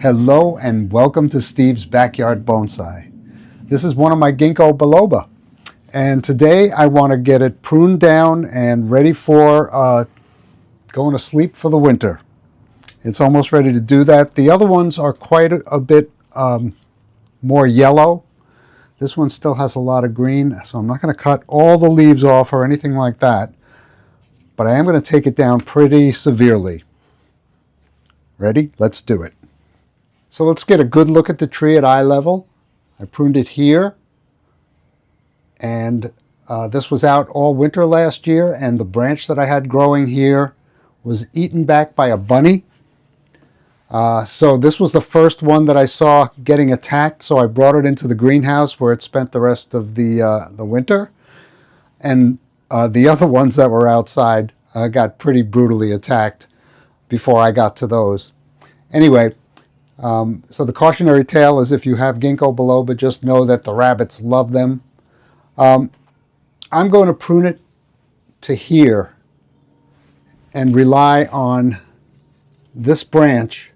Hello and welcome to Steve's Backyard Bonsai. This is one of my Ginkgo biloba, and today I want to get it pruned down and ready for going to sleep for the winter. It's almost ready to do that. The other ones are quite a bit more yellow. This one still has a lot of green, so I'm not going to cut all the leaves off or anything like that, but I am going to take it down pretty severely. Ready? Let's do it. So let's get a good look at the tree at eye level. I pruned it here, and this was out all winter last year, and the branch that I had growing here was eaten back by a bunny. So this was the first one that I saw getting attacked, so I brought it into the greenhouse where it spent the rest of the winter. And the other ones that were outside got pretty brutally attacked before I got to those. Anyway, so the cautionary tale is if you have Ginkgo biloba, just know that the rabbits love them. I'm going to prune it to here and rely on this branch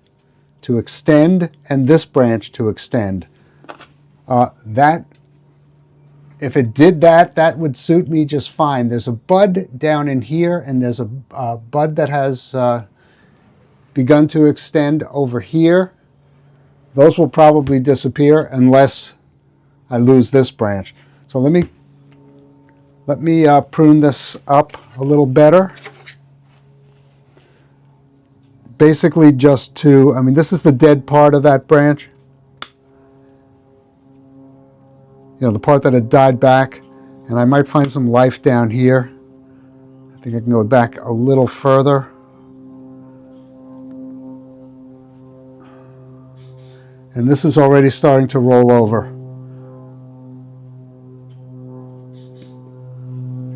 to extend and this branch to extend. If it did that, that would suit me just fine. There's a bud down in here, and there's a bud that has begun to extend over here. Those will probably disappear unless I lose this branch. So let me prune this up a little better. Basically just to, this is the dead part of that branch. The part that had died back, and I might find some life down here. I think I can go back a little further. And this is already starting to roll over.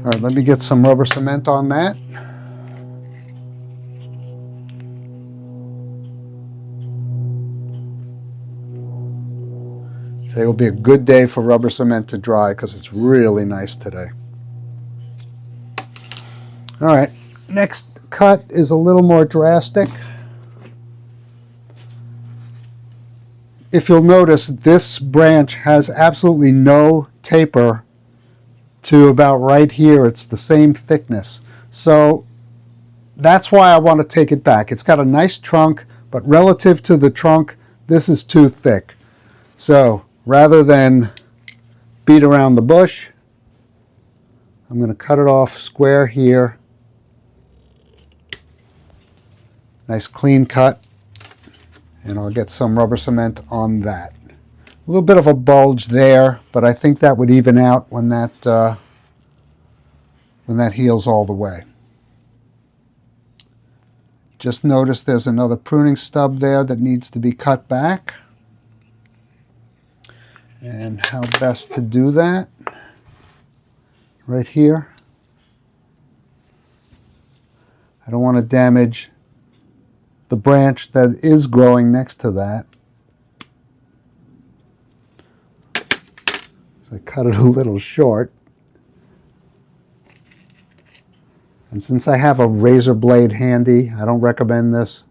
All right, let me get some rubber cement on that. Today will be a good day for rubber cement to dry because it's really nice today. All right, next cut is a little more drastic. If you'll notice, this branch has absolutely no taper to about right here. It's the same thickness. So that's why I want to take it back. It's got a nice trunk, but relative to the trunk, this is too thick. So rather than beat around the bush, I'm going to cut it off square here. Nice clean cut. And I'll get some rubber cement on that. A little bit of a bulge there, but I think that would even out when that heals all the way. Just notice there's another pruning stub there that needs to be cut back. And how best to do that? Right here. I don't want to damage the branch that is growing next to that. So I cut it a little short. And since I have a razor blade handy, I don't recommend this.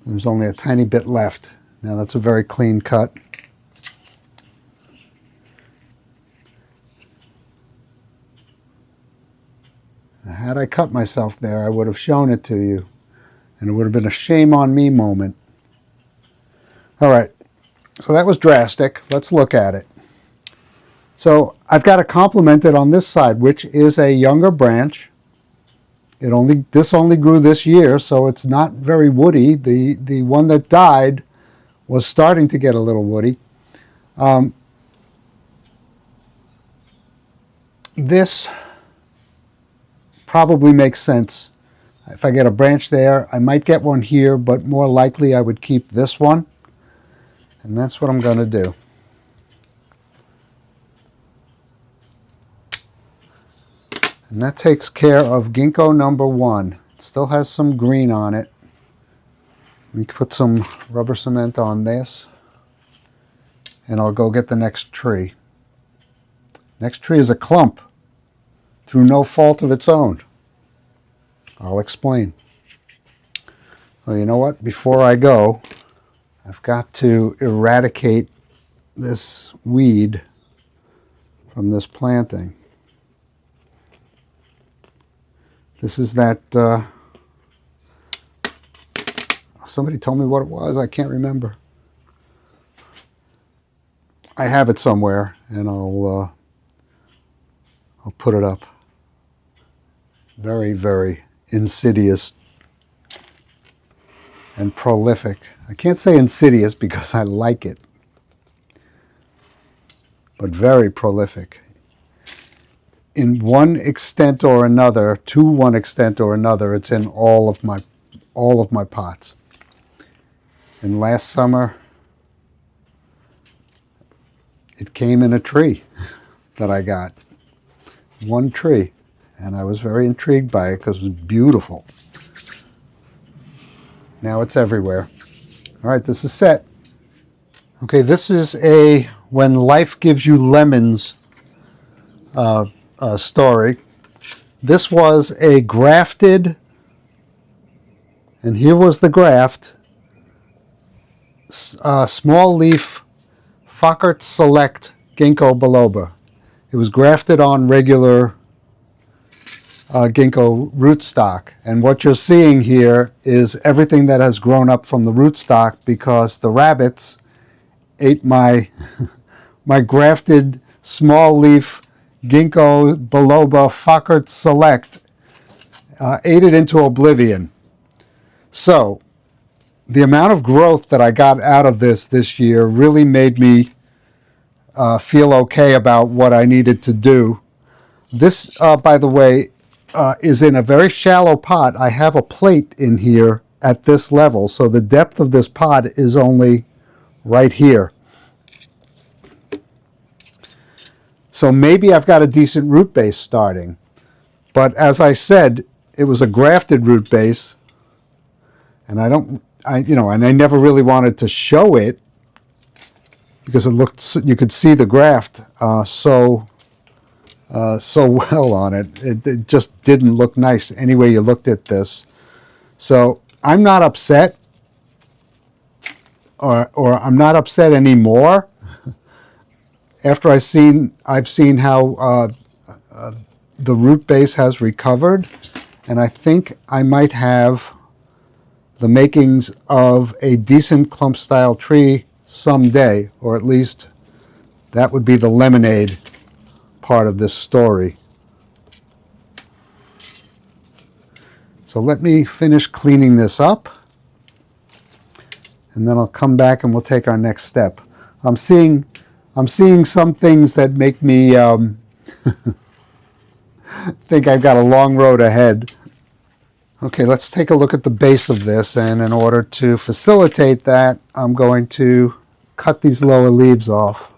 There's only a tiny bit left. Now that's a very clean cut. Now, had I cut myself there, I would have shown it to you, and it would have been a shame on me moment. All right, so that was drastic. Let's look at it. So I've got to complement it on this side, which is a younger branch. This only grew this year, so it's not very woody. The one that died was starting to get a little woody. This probably makes sense. If I get a branch there, I might get one here, but more likely I would keep this one. And that's what I'm going to do. And that takes care of ginkgo number 1. It still has some green on it. Let me put some rubber cement on this. and I'll go get the next tree. Next tree is a clump through no fault of its own. I'll explain. Well, you know what? Before I go, I've got to eradicate this weed from this planting. This is that, somebody told me what it was, I can't remember. I have it somewhere, and I'll put it up. Very, very insidious and prolific. I can't say insidious because I like it, but very prolific. In one extent or another, to one extent or another, it's in all of my pots. And last summer, it came in a tree that I got. One tree. And I was very intrigued by it because it was beautiful. Now it's everywhere. All right, this is set. Okay, this is a When Life Gives You Lemons story. This was a grafted, and here was the graft, small leaf Fockert Select Ginkgo biloba. It was grafted on regular ginkgo rootstock, and what you're seeing here is everything that has grown up from the rootstock because the rabbits ate my my grafted small leaf Ginkgo biloba Fockert Select, ate it into oblivion. So the amount of growth that I got out of this year really made me feel okay about what I needed to do. This, by the way, is in a very shallow pot. I have a plate in here at this level, so the depth of this pot is only right here. So maybe I've got a decent root base starting. But as I said, it was a grafted root base, and I never really wanted to show it because it looked, you could see the graft so well on it. It just didn't look nice any way you looked at this. So I'm not upset, or I'm not upset anymore. After I've seen how the root base has recovered, and I think I might have the makings of a decent clump style tree someday, or at least that would be the lemonade part of this story. So let me finish cleaning this up, and then I'll come back and we'll take our next step. I'm seeing some things that make me think I've got a long road ahead. Okay, let's take a look at the base of this, and in order to facilitate that, I'm going to cut these lower leaves off.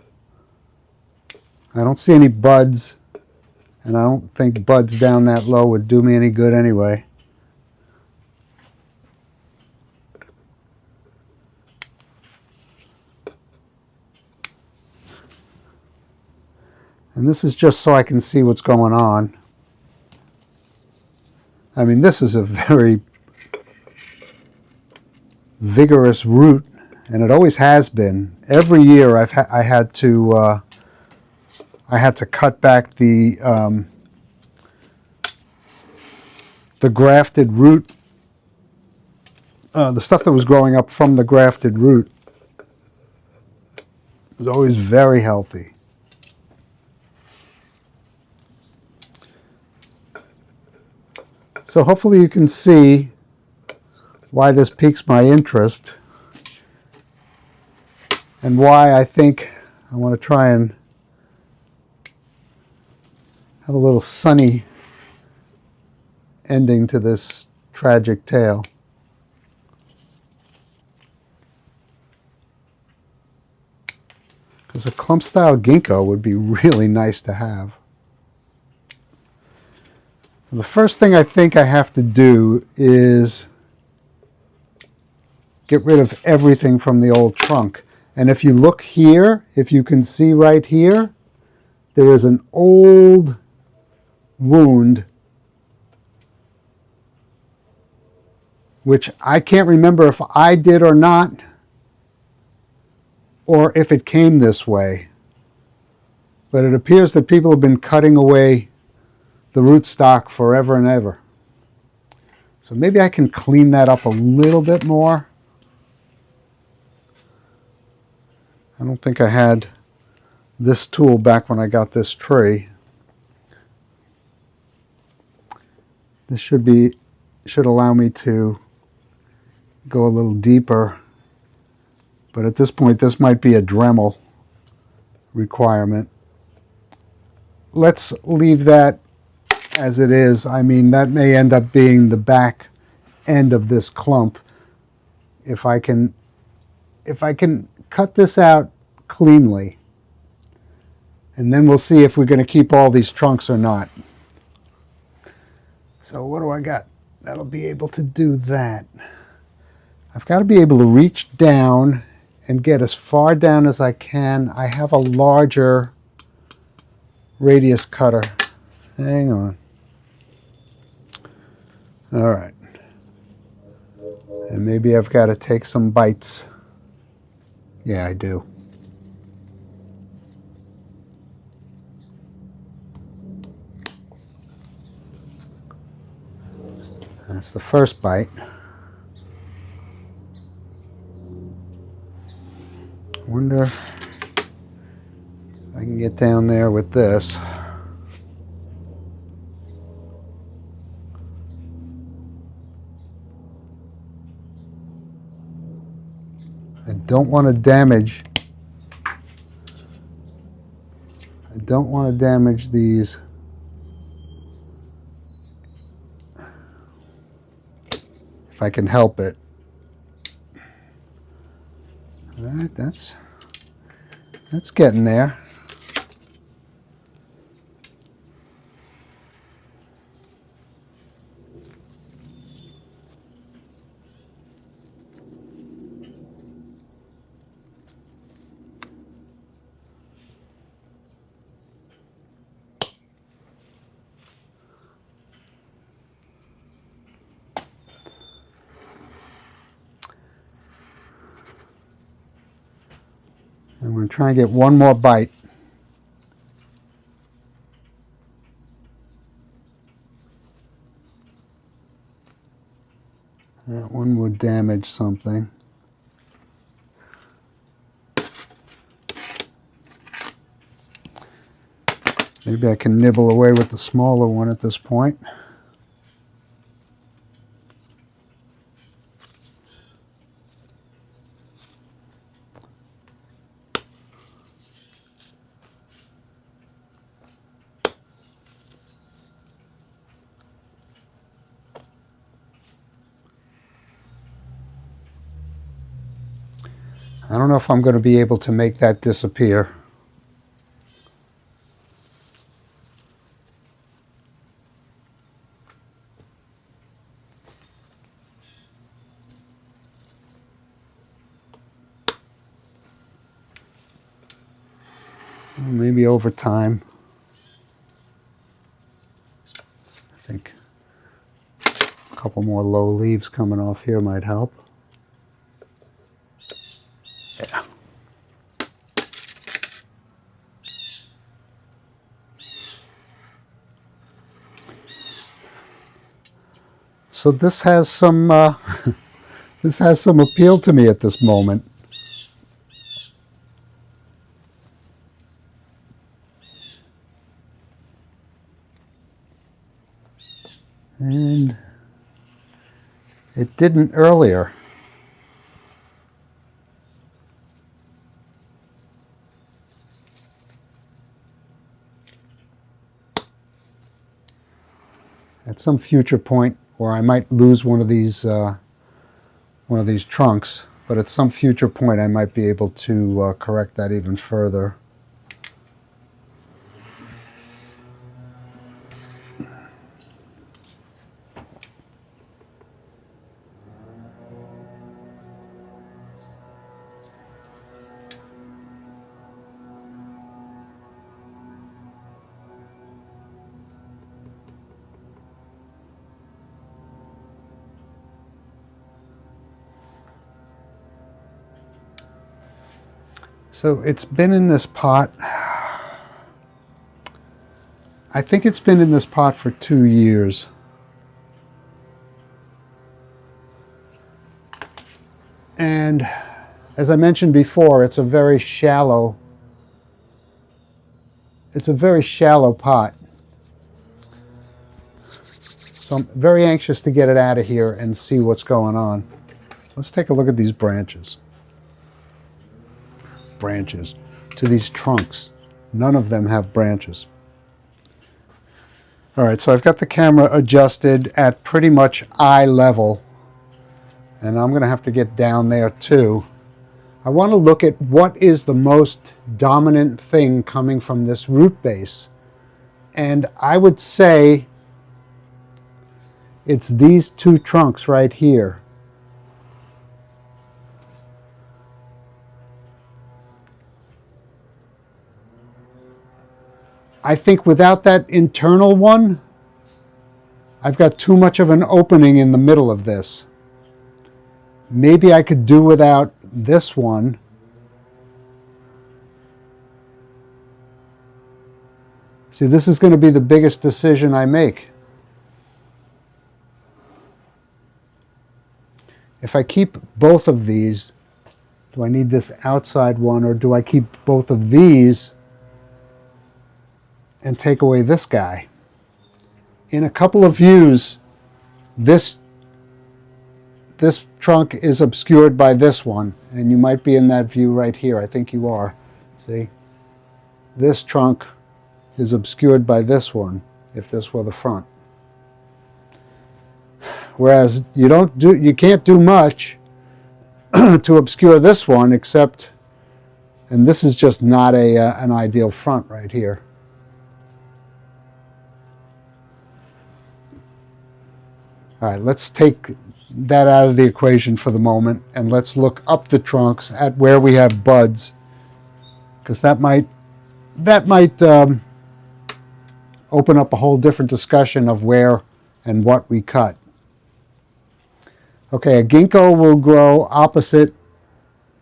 I don't see any buds, and I don't think buds down that low would do me any good anyway. And this is just so I can see what's going on. I mean, this is a very vigorous root, and it always has been. Every year I had to cut back the grafted root, the stuff that was growing up from the grafted root. It was always very healthy. So hopefully you can see why this piques my interest and why I think I want to try and have a little sunny ending to this tragic tale. Because a clump style ginkgo would be really nice to have. The first thing I think I have to do is get rid of everything from the old trunk. And if you look here, if you can see right here, there is an old wound, which I can't remember if I did or not, or if it came this way. But it appears that people have been cutting away the rootstock forever and ever. So maybe I can clean that up a little bit more. I don't think I had this tool back when I got this tree. This should allow me to go a little deeper. But at this point, this might be a Dremel requirement. Let's leave that as it is. I mean, that may end up being the back end of this clump. If I can cut this out cleanly, and then we'll see if we're going to keep all these trunks or not. So what do I got? That'll be able to do that. I've got to be able to reach down and get as far down as I can. I have a larger radius cutter. Hang on. All right. And maybe I've got to take some bites. Yeah, I do. That's the first bite. I wonder if I can get down there with this. I don't want to damage these. If I can help it. All right, that's getting there. I'm going to try and get one more bite. That one would damage something. Maybe I can nibble away with the smaller one at this point. I don't know if I'm going to be able to make that disappear. Maybe over time. I think a couple more low leaves coming off here might help. Yeah. So this has some this has some appeal to me at this moment. And it didn't earlier. At some future point, or I might lose one of these trunks, but at some future point I might be able to correct that even further. So it's been in this pot. I think it's been in this pot for 2 years. And as I mentioned before, it's a very shallow pot. So I'm very anxious to get it out of here and see what's going on. Let's take a look at these branches. Branches to these trunks. None of them have branches. All right, so I've got the camera adjusted at pretty much eye level, and I'm going to have to get down there too. I want to look at what is the most dominant thing coming from this root base. And I would say it's these two trunks right here. I think without that internal one, I've got too much of an opening in the middle of this. Maybe I could do without this one. See, this is going to be the biggest decision I make. If I keep both of these, do I need this outside one, or do I keep both of these and take away this guy? In a couple of views, this trunk is obscured by this one, and you might be in that view right here. I think you are. See? This trunk is obscured by this one, if this were the front. Whereas you can't do much to obscure this one, except, and this is just not an ideal front right here. All right, let's take that out of the equation for the moment, and let's look up the trunks at where we have buds, because that might open up a whole different discussion of where and what we cut. Okay, a ginkgo will grow opposite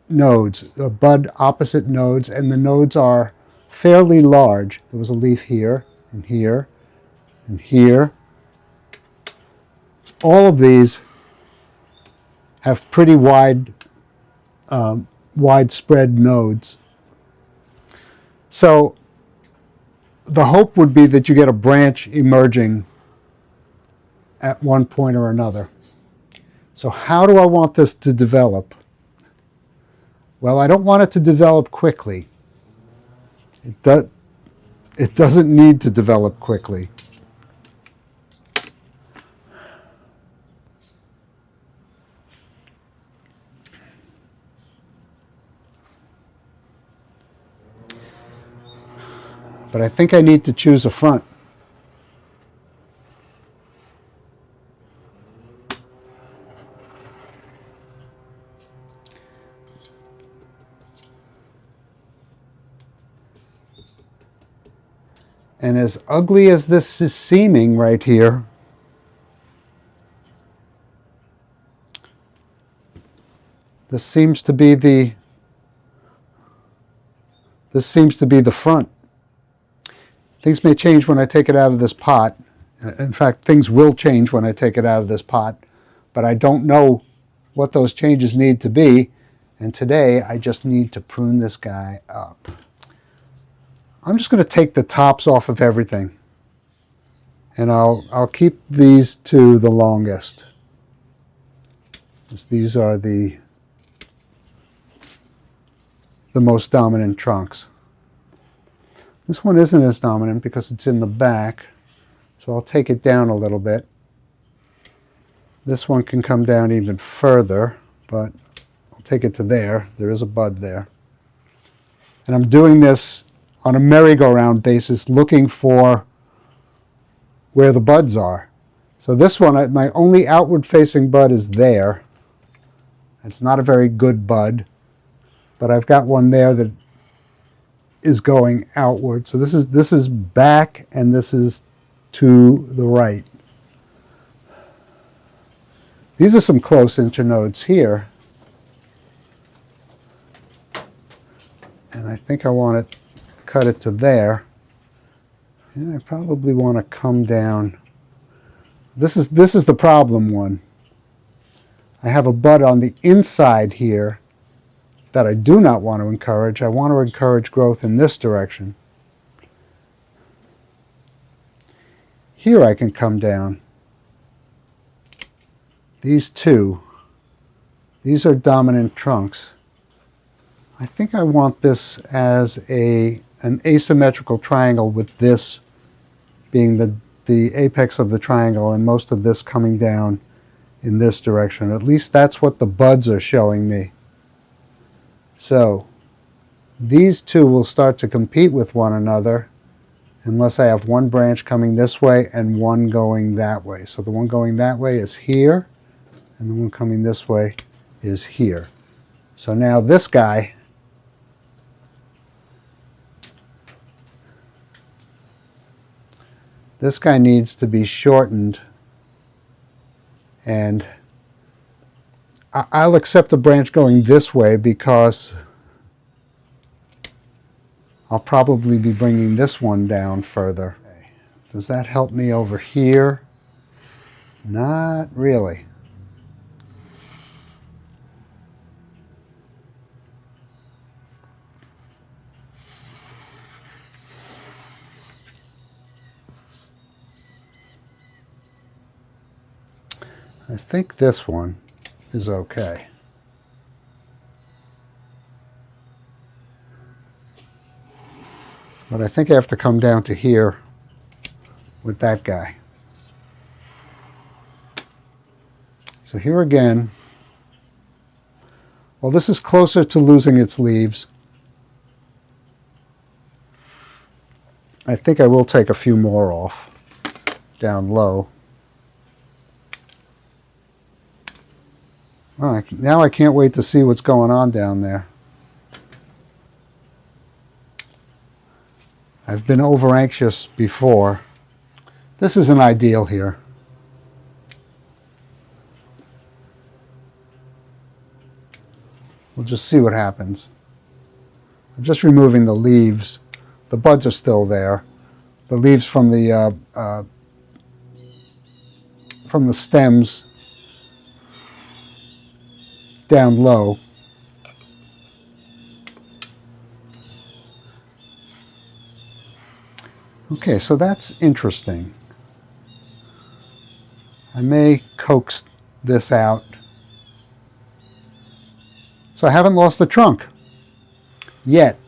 nodes, a bud opposite nodes, and the nodes are fairly large. There was a leaf here, and here, and here. All of these have pretty widespread nodes. So the hope would be that you get a branch emerging at one point or another. So how do I want this to develop? Well, I don't want it to develop quickly. It doesn't need to develop quickly. But I think I need to choose a front. And as ugly as this is seeming right here, this seems to be the front. Things may change when I take it out of this pot. In fact, things will change when I take it out of this pot, but I don't know what those changes need to be. And today I just need to prune this guy up. I'm just going to take the tops off of everything, and I'll keep these two the longest. These are the most dominant trunks. This one isn't as dominant because it's in the back, so I'll take it down a little bit. This one can come down even further, but I'll take it to there. There is a bud there. And I'm doing this on a merry-go-round basis, looking for where the buds are. So this one, my only outward-facing bud is there. It's not a very good bud, but I've got one there that is going outward. So this is back, and this is to the right. These are some close internodes here. And I think I want to cut it to there. And I probably want to come down. This is the problem one. I have a bud on the inside here that I do not want to encourage. I want to encourage growth in this direction. Here I can come down. These two, these are dominant trunks. I think I want this as an asymmetrical triangle, with this being the apex of the triangle and most of this coming down in this direction. At least that's what the buds are showing me. So these two will start to compete with one another unless I have one branch coming this way and one going that way. So the one going that way is here, and the one coming this way is here. So now this guy needs to be shortened, and I'll accept a branch going this way because I'll probably be bringing this one down further. Does that help me over here? Not really. I think this one is okay. But I think I have to come down to here with that guy. So here again, well, this is closer to losing its leaves. I think I will take a few more off down low. Well, now I can't wait to see what's going on down there. I've been over anxious before. This isn't ideal here. We'll just see what happens. I'm just removing the leaves. The buds are still there. The leaves from the stems down low. Okay, so that's interesting. I may coax this out. So I haven't lost the trunk yet.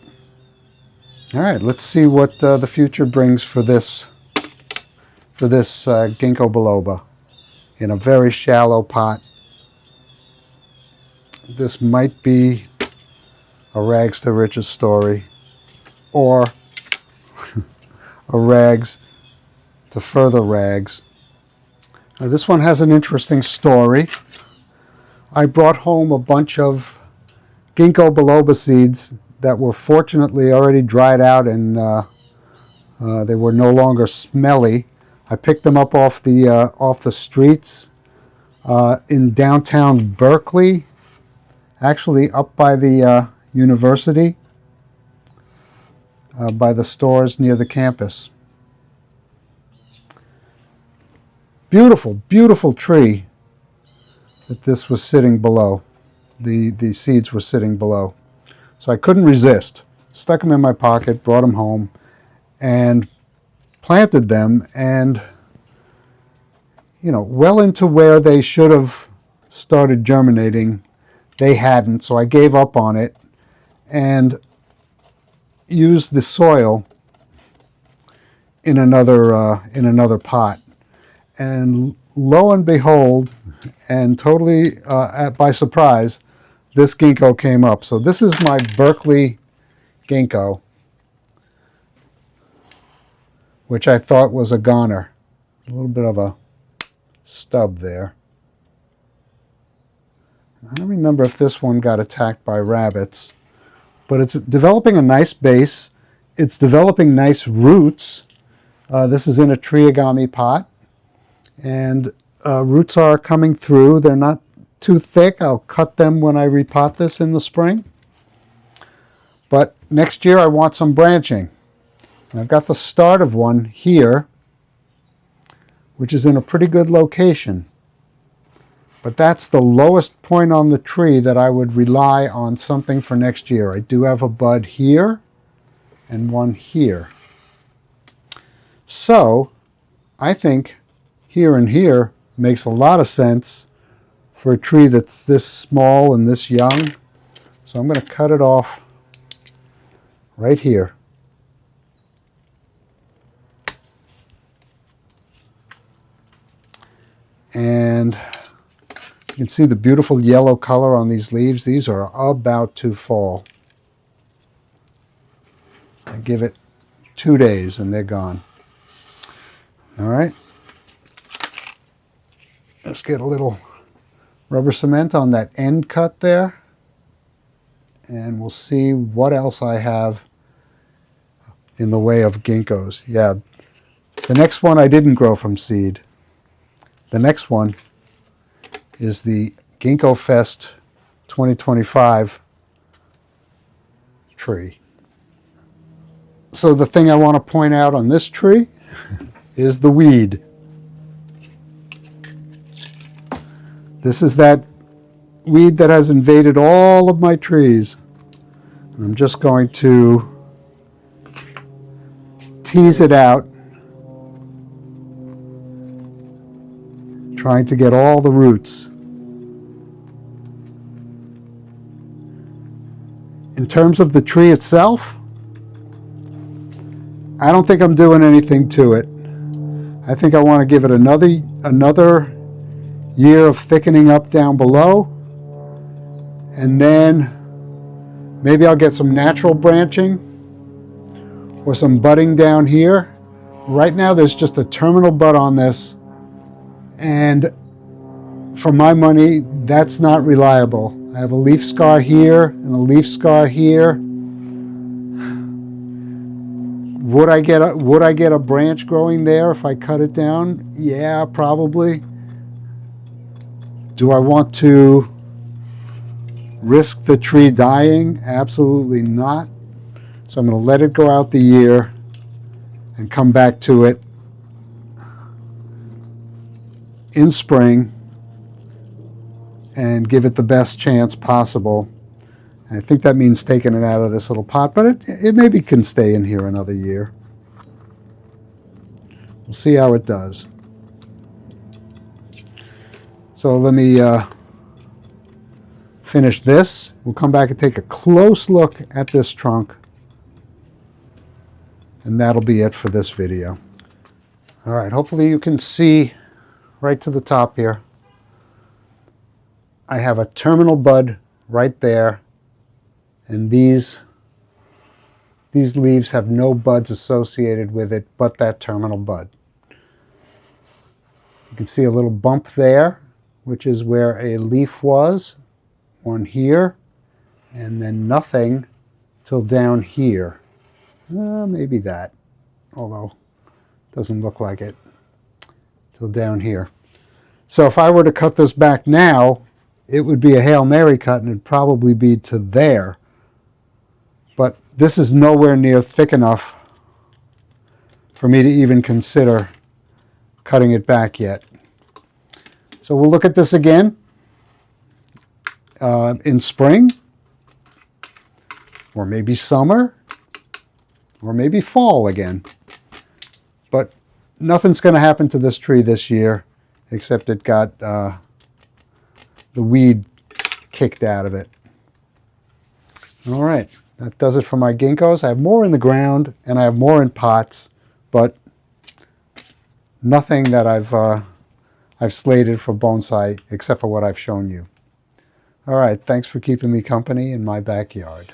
All right, let's see what the future brings for this ginkgo biloba in a very shallow pot. This might be a rags to riches story, or a rags to further rags. This one has an interesting story. I brought home a bunch of ginkgo biloba seeds that were fortunately already dried out, and they were no longer smelly. I picked them up off the streets in downtown Berkeley, actually up by the university, by the stores near the campus. Beautiful, beautiful tree that this was sitting below. The seeds were sitting below. So I couldn't resist. Stuck them in my pocket, brought them home, and planted them. And, you know, well into where they should have started germinating, they hadn't. So I gave up on it and used the soil in another pot. And lo and behold, and totally by surprise, this ginkgo came up. So this is my Berkeley ginkgo, which I thought was a goner. A little bit of a stub there. I don't remember if this one got attacked by rabbits, but it's developing a nice base. It's developing nice roots. This is in a triagami pot, and roots are coming through. They're not too thick. I'll cut them when I repot this in the spring. But next year I want some branching. And I've got the start of one here, which is in a pretty good location. But that's the lowest point on the tree that I would rely on something for next year. I do have a bud here and one here. So I think here and here makes a lot of sense for a tree that's this small and this young. So I'm going to cut it off right here. And you can see the beautiful yellow color on these leaves. These are about to fall. I give it 2 days and they're gone. All right. Let's get a little rubber cement on that end cut there. And we'll see what else I have in the way of ginkgos. Yeah, the next one I didn't grow from seed. The next one is the Ginkgo Fest 2025 tree. So the thing I want to point out on this tree is the weed. This is that weed that has invaded all of my trees. And I'm just going to tease it out, trying to get all the roots. In terms of the tree itself, I don't think I'm doing anything to it. I think I want to give it another year of thickening up down below, and then maybe I'll get some natural branching or some budding down here. Right now there's just a terminal bud on this, and for my money that's not reliable. I have a leaf scar here and a leaf scar here. Would I get a branch growing there if I cut it down? Yeah, probably. Do I want to risk the tree dying? Absolutely not. So I'm going to let it go out the year and come back to it in spring and give it the best chance possible. I think that means taking it out of this little pot, but it maybe can stay in here another year. We'll see how it does. So let me finish this. We'll come back and take a close look at this trunk. And that'll be it for this video. All right, hopefully you can see right to the top here. I have a terminal bud right there. And these leaves have no buds associated with it but that terminal bud. You can see a little bump there, which is where a leaf was, one here, and then nothing till down here. Maybe that, although it doesn't look like it, till down here. So if I were to cut this back now, it would be a Hail Mary cut and it'd probably be to there. But this is nowhere near thick enough for me to even consider cutting it back yet. So we'll look at this again in spring, or maybe summer, or maybe fall again. But nothing's going to happen to this tree this year, except it got the weed kicked out of it. All right, that does it for my ginkgos. I have more in the ground and I have more in pots, but nothing that I've slated for bonsai except for what I've shown you. All right, thanks for keeping me company in my backyard.